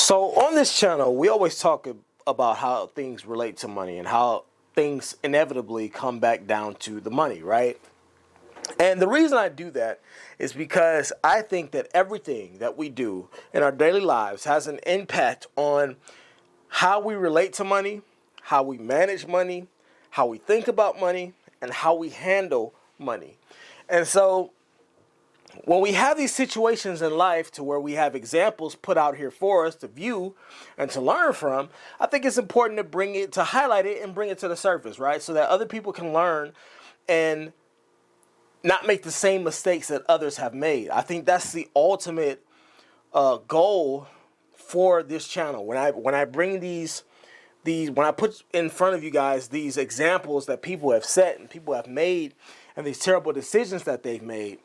So on this channel, we always talk about how things relate to money and how things inevitably come back down to the money, right? And the reason I do that is because I think that everything that we do in our daily lives has an impact on how we relate to money, how we manage money, how we think about money, and how we handle money. And so when we have these situations in life to where we have examples put out here for us to view and to learn from, I think it's important to bring it, to highlight it and bring it to the surface, right? So that other people can learn and not make the same mistakes that others have made. I think that's the ultimate goal for this channel. When I bring when I put in front of you guys these examples that people have set and people have made and these terrible decisions that they've made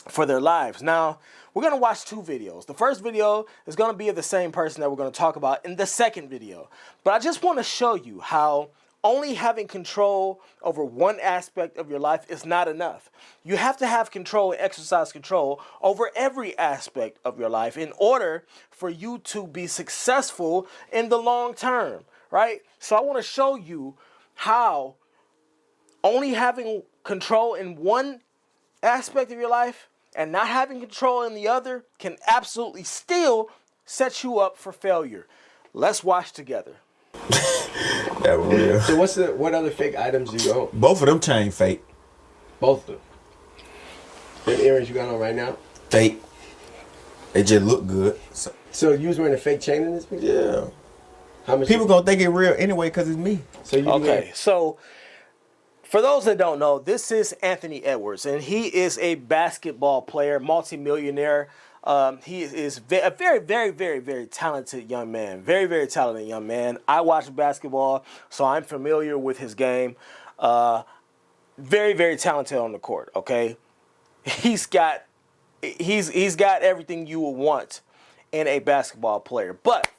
for their lives. Now, we're going to watch two videos. The first video is going to be of the same person that we're going to talk about in the second video. But I just want to show you how only having control over one aspect of your life is not enough. You have to have control and exercise control over every aspect of your life in order for you to be successful in the long term, right? So I want to show you how only having control in one aspect of your life and not having control in the other can absolutely still set you up for failure. Let's watch together. That real. So what other fake items do you own? Both of them chain fake. Both of them. The earrings you got on right now? Fake. They just look good. So you was wearing a fake chain in this picture? Yeah. How much? People gonna think it real anyway because it's me. So you Okay, so for those that don't know, this is Anthony Edwards, and he is a basketball player, multimillionaire. He is a very, very, very, very talented young man. Very, very talented young man. I watch basketball, so I'm familiar with his game. Very, very talented on the court. Okay, he's got everything you would want in a basketball player, but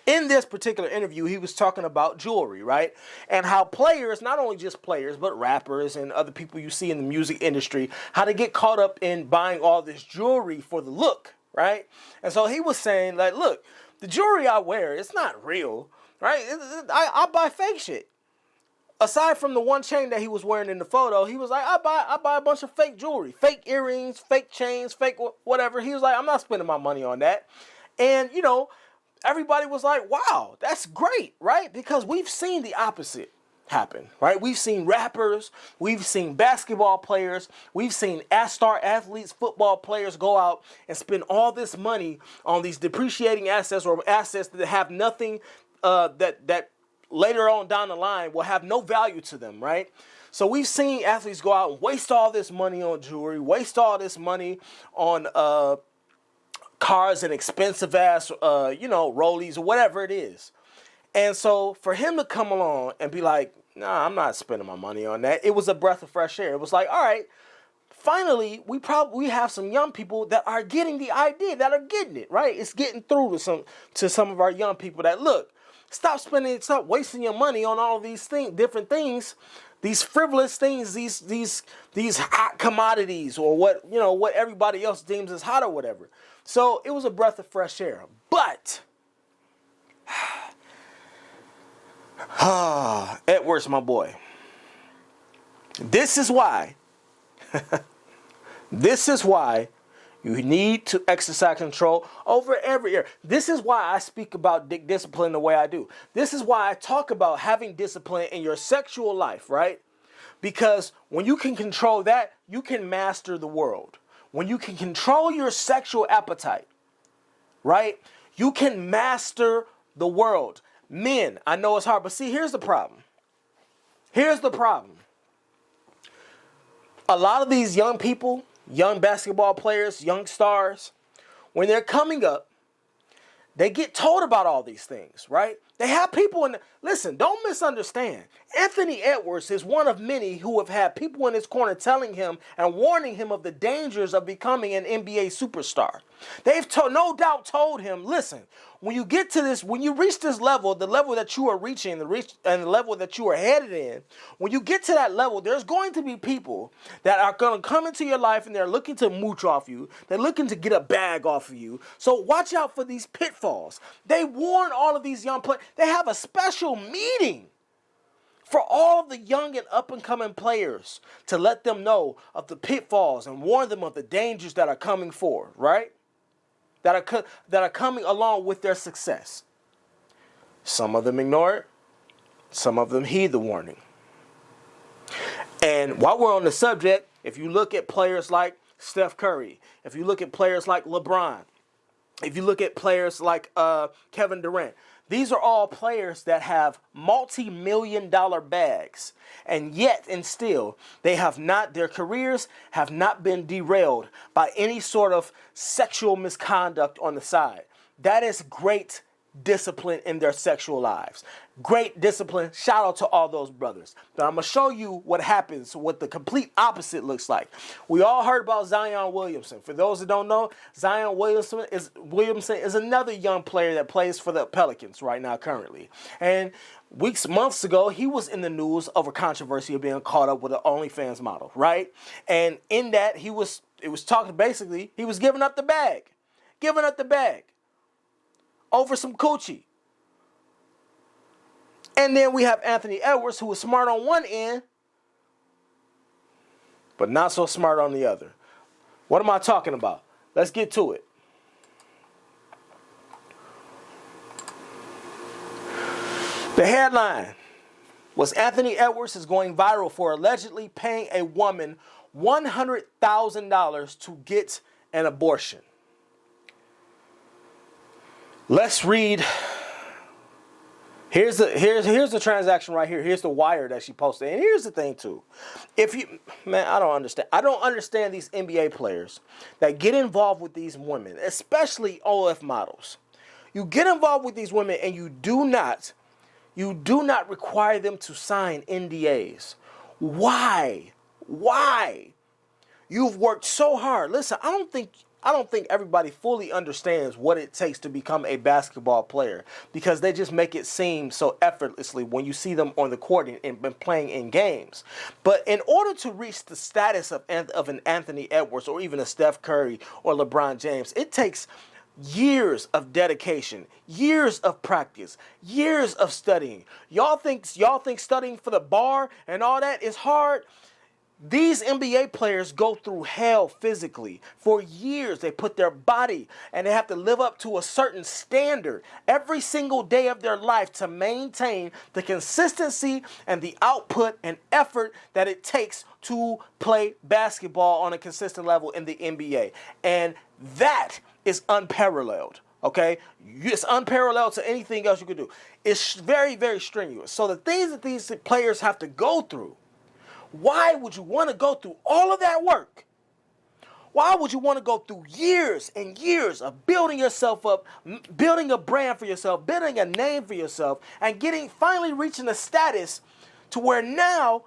in this particular interview, he was talking about jewelry, right? And how players, not only just players, but rappers and other people you see in the music industry, how they get caught up in buying all this jewelry for the look, right? And so he was saying, like, look, the jewelry I wear, it's not real, right? I buy fake shit. Aside from the one chain that he was wearing in the photo, he was like, I buy a bunch of fake jewelry, fake earrings, fake chains, fake whatever. He was like, I'm not spending my money on that. And, you know, everybody was like, wow, that's great, right? Because we've seen the opposite happen, right? We've seen rappers, we've seen basketball players, we've seen star athletes, football players go out and spend all this money on these depreciating assets or assets that have nothing, that later on down the line will have no value to them, right? So we've seen athletes go out and waste all this money on jewelry, waste all this money on cars and expensive ass, Rollies or whatever it is. And so for him to come along and be like, nah, I'm not spending my money on that. It was a breath of fresh air. It was like, all right, finally, we have some young people that are getting the idea, that are getting it, right? It's getting through to some of our young people that, look, stop wasting your money on all these different things, these frivolous things, these hot commodities or what everybody else deems as hot or whatever. So it was a breath of fresh air. But Edwards, my boy, this is why you need to exercise control over every area. This is why I speak about discipline the way I do. This is why I talk about having discipline in your sexual life, right? Because when you can control that, you can master the world. When you can control your sexual appetite, right, you can master the world. Men, I know it's hard, but see, here's the problem. Here's the problem. A lot of these young people, young basketball players, young stars, when they're coming up, they get told about all these things, right? They have people listen, don't misunderstand. Anthony Edwards is one of many who have had people in his corner telling him and warning him of the dangers of becoming an NBA superstar. They've no doubt told him, listen, when you get to this, when you reach this level, the level that you are reaching, and the level that you are headed in, when you get to that level, there's going to be people that are going to come into your life and they're looking to mooch off you. They're looking to get a bag off of you. So watch out for these pitfalls. They warn all of these young players. They have a special meeting for all of the young and up-and-coming players to let them know of the pitfalls and warn them of the dangers that are coming forward, right? That are coming along with their success. Some of them ignore it. Some of them heed the warning. And while we're on the subject, if you look at players like Steph Curry, if you look at players like LeBron, if you look at players like Kevin Durant, these are all players that have multi-million-dollar bags, and yet and still their careers have not been derailed by any sort of sexual misconduct on the side. That is great discipline in their sexual lives. Great discipline. Shout out to all those brothers. But I'm going to show you what happens, what the complete opposite looks like. We all heard about Zion Williamson. For those that don't know, Zion Williamson is another young player that plays for the Pelicans right now currently. And months ago, he was in the news over controversy of being caught up with an OnlyFans model, right? And in that, it was talking basically, he was giving up the bag over some coochie. And then we have Anthony Edwards, who was smart on one end, but not so smart on the other. What am I talking about? Let's get to it. The headline was Anthony Edwards is going viral for allegedly paying a woman $100,000 to get an abortion. Let's read. Here's the transaction right here. Here's the wire that she posted. And here's the thing too. I don't understand these NBA players that get involved with these women, especially OF models. You get involved with these women and you do not require them to sign NDAs. Why? You've worked so hard. Listen, I don't think everybody fully understands what it takes to become a basketball player, because they just make it seem so effortlessly when you see them on the court and playing in games. But in order to reach the status of an Anthony Edwards or even a Steph Curry or LeBron James, it takes years of dedication, years of practice, years of studying. Y'all think studying for the bar and all that is hard? These NBA players go through hell physically. For years, they put their body and they have to live up to a certain standard every single day of their life to maintain the consistency and the output and effort that it takes to play basketball on a consistent level in the NBA. And that is unparalleled. Okay? It's unparalleled to anything else you could do. It's very, very strenuous. So the things that these players have to go through, why would you want to go through all of that work? Why would you want to go through years and years of building yourself up, building a brand for yourself, building a name for yourself, and finally reaching a status to where now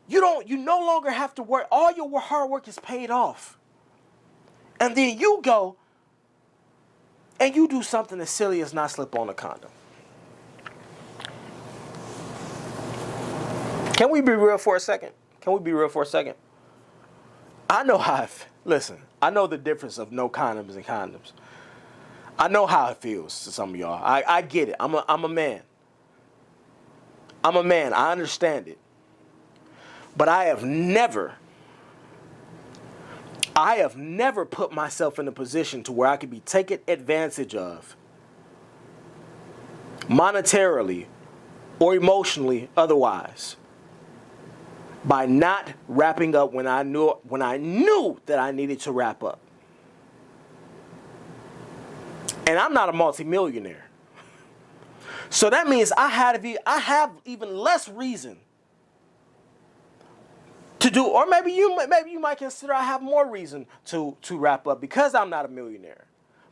you no longer have to work. All your hard work is paid off. And then you go and you do something as silly as not slip on a condom. Can we be real for a second? I know I know the difference of no condoms and condoms. I know how it feels to some of y'all. I get it. I'm a man. I understand it. But I have never put myself in a position to where I could be taken advantage of monetarily or emotionally otherwise, by not wrapping up when I knew that I needed to wrap up. And I'm not a multimillionaire. So that means I have even less reason to do, or maybe you might consider I have more reason to wrap up because I'm not a millionaire.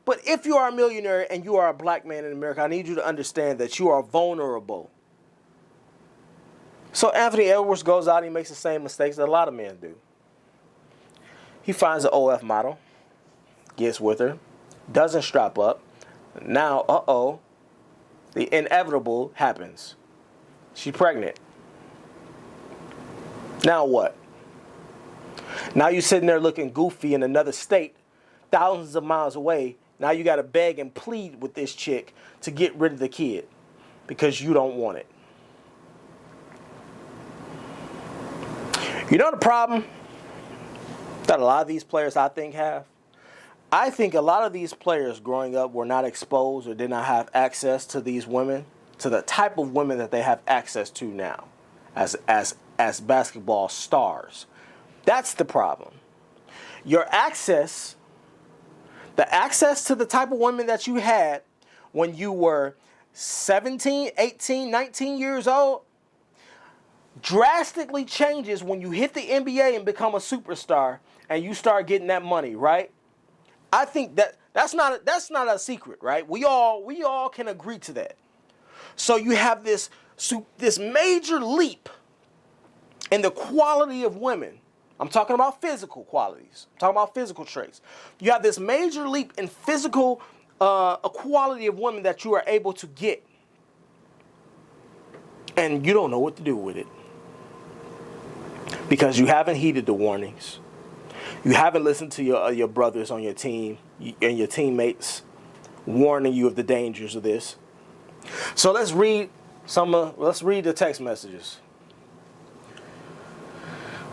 But if you are a millionaire and you are a black man in America, I need you to understand that you are vulnerable. So Anthony Edwards goes out and he makes the same mistakes that a lot of men do. He finds an OF model. gets with her, doesn't strap up. Now, the inevitable happens. She's pregnant. Now what? Now you're sitting there looking goofy in another state, thousands of miles away. Now you got to beg and plead with this chick to get rid of the kid because you don't want it. You know the problem that a lot of these players, I think, have? I think a lot of these players growing up were not exposed or did not have access to these women, to the type of women that they have access to now as basketball stars. That's the problem. The access to the type of women that you had when you were 17, 18, 19 years old drastically changes when you hit the NBA and become a superstar and you start getting that money, right? I think that's not a secret, right? We all can agree to that. So you have this major leap in the quality of women. I'm talking about physical qualities. I'm talking about physical traits. You have this major leap in physical quality of women that you are able to get. And you don't know what to do with it. Because you haven't heeded the warnings. You haven't listened to your brothers on your team and your teammates warning you of the dangers of this. So let's read the text messages.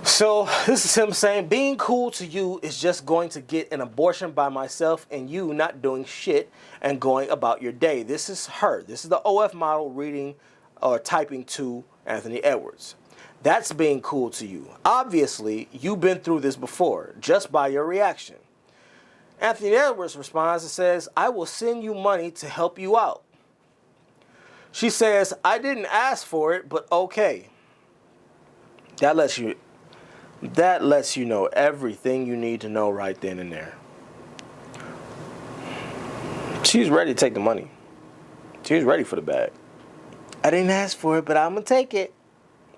So this is him saying, being cool to you is just going to get an abortion by myself and you not doing shit and going about your day. This is her. This is the OF model reading or typing to Anthony Edwards. That's being cool to you. Obviously, you've been through this before, just by your reaction. Anthony Edwards responds and says, I will send you money to help you out. She says, I didn't ask for it, but okay. That lets you know everything you need to know right then and there. She's ready to take the money. She's ready for the bag. I didn't ask for it, but I'm going to take it.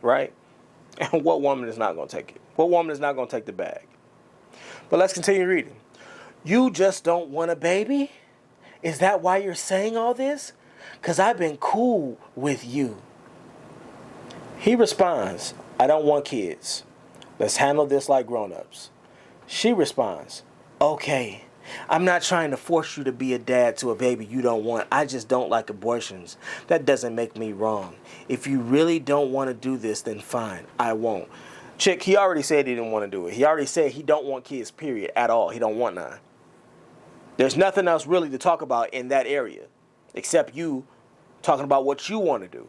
Right? And what woman is not going to take it? What woman is not going to take the bag? But let's continue reading. You just don't want a baby? Is that why you're saying all this? Because I've been cool with you. He responds, I don't want kids. Let's handle this like grown-ups. She responds, okay, I'm not trying to force you to be a dad to a baby you don't want. I just don't like abortions. That doesn't make me wrong. If you really don't want to do this, then fine, I won't. Chick, he already said he didn't want to do it. He already said he don't want kids, period, at all. He don't want none. There's nothing else really to talk about in that area except you talking about what you want to do.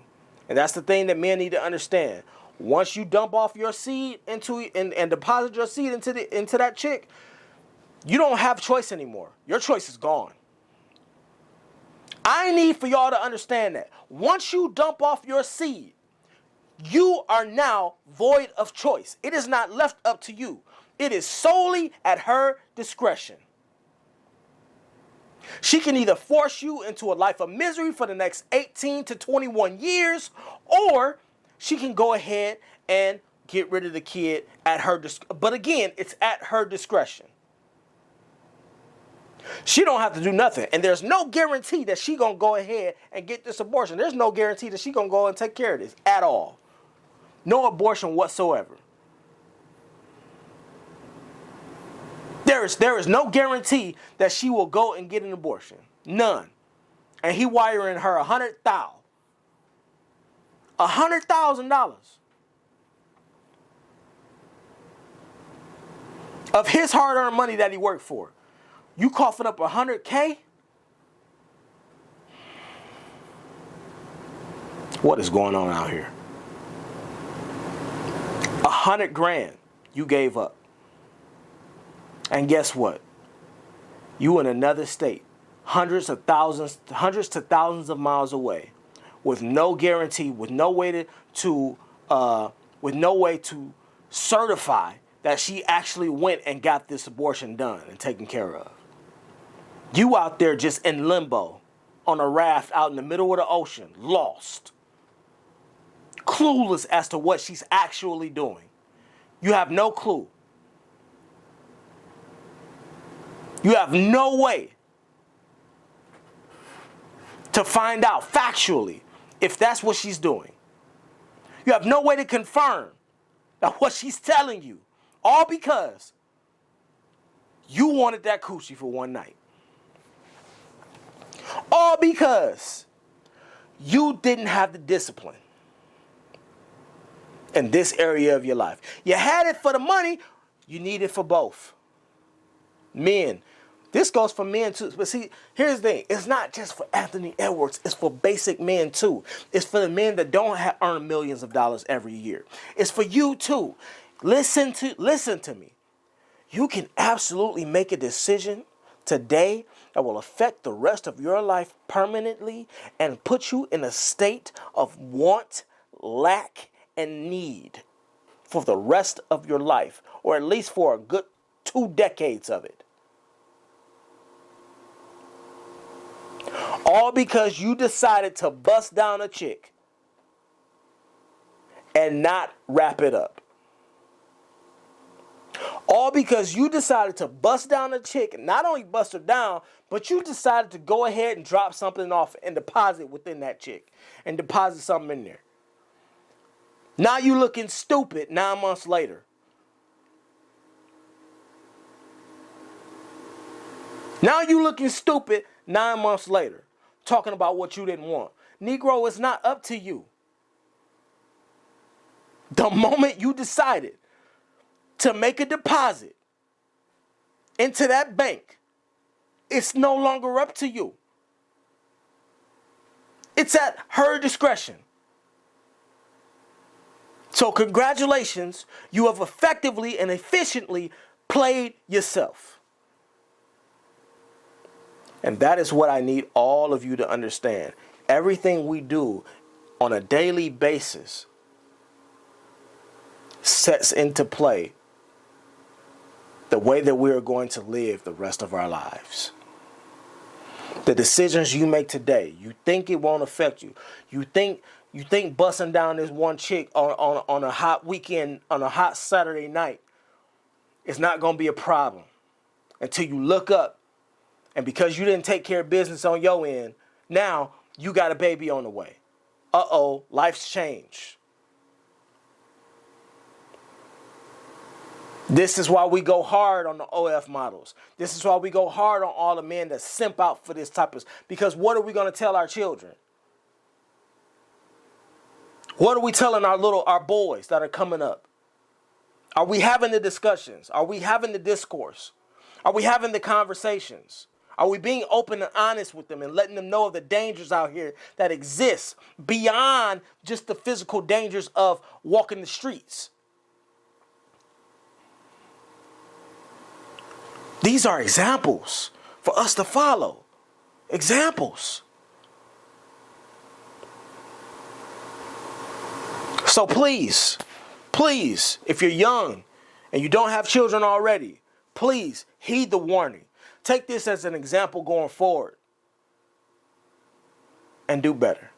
And that's the thing that men need to understand. Once you dump off your seed into and deposit your seed into that chick, you don't have choice anymore. Your choice is gone. I need for y'all to understand that. Once you dump off your seed, you are now void of choice. It is not left up to you. It is solely at her discretion. She can either force you into a life of misery for the next 18 to 21 years, or she can go ahead and get rid of the kid at her discretion. But again, it's at her discretion. She don't have to do nothing. And there's no guarantee that she going to go ahead and get this abortion. There's no guarantee that she going to go and take care of this at all. No abortion whatsoever. There is no guarantee that she will go and get an abortion. None. And he wiring her $100,000. $100,000 of his hard-earned money that he worked for. You coughing up $100K? What is going on out here? $100,000 you gave up. And guess what? You in another state, hundreds to thousands of miles away, with no guarantee, with no way to certify that she actually went and got this abortion done and taken care of. You out there just in limbo, on a raft out in the middle of the ocean, lost, clueless as to what she's actually doing. You have no clue. You have no way to find out factually if that's what she's doing. You have no way to confirm that what she's telling you, all because you wanted that coochie for one night. All because you didn't have the discipline in this area of your life. You had it for the money, you need it for both. Men, this goes for men too. But see, here's the thing. It's not just for Anthony Edwards. It's for basic men too. It's for the men that don't earn millions of dollars every year. It's for you too. Listen to me. You can absolutely make a decision today that will affect the rest of your life permanently and put you in a state of want, lack, and need for the rest of your life, or at least for a good 2 decades of it. All because you decided to bust down a chick and not wrap it up. All because you decided to bust down a chick and not only bust her down, but you decided to go ahead and drop something off and deposit within that chick and deposit something in there. Now you looking stupid 9 months later. Now you looking stupid 9 months later, talking about what you didn't want. Negro, it's not up to you. The moment you decided to make a deposit into that bank, it's no longer up to you. It's at her discretion. So congratulations, you have effectively and efficiently played yourself. And that is what I need all of you to understand. Everything we do on a daily basis sets into play the way that we are going to live the rest of our lives. The decisions you make today, you think it won't affect you. You think busting down this one chick on a hot weekend, on a hot Saturday night, is not going to be a problem until you look up. And because you didn't take care of business on your end, now you got a baby on the way. Uh-oh, life's changed. This is why we go hard on the OF models. This is why we go hard on all the men that simp out for this type of... Because what are we going to tell our children? What are we telling our boys that are coming up? Are we having the discussions? Are we having the discourse? Are we having the conversations? Are we being open and honest with them and letting them know of the dangers out here that exist beyond just the physical dangers of walking the streets? These are examples for us to follow. Examples. So please, if you're young and you don't have children already, please heed the warning. Take this as an example going forward and do better.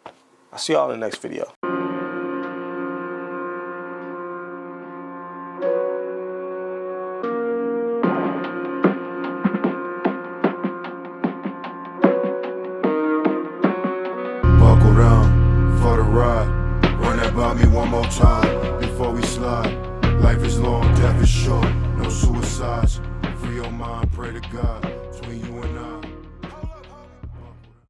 I'll see y'all in the next video. Buckle down for the ride. Run that by me one more time before we slide. Life is long, death is short. No suicides. Free your mind, pray to God. Between you and I.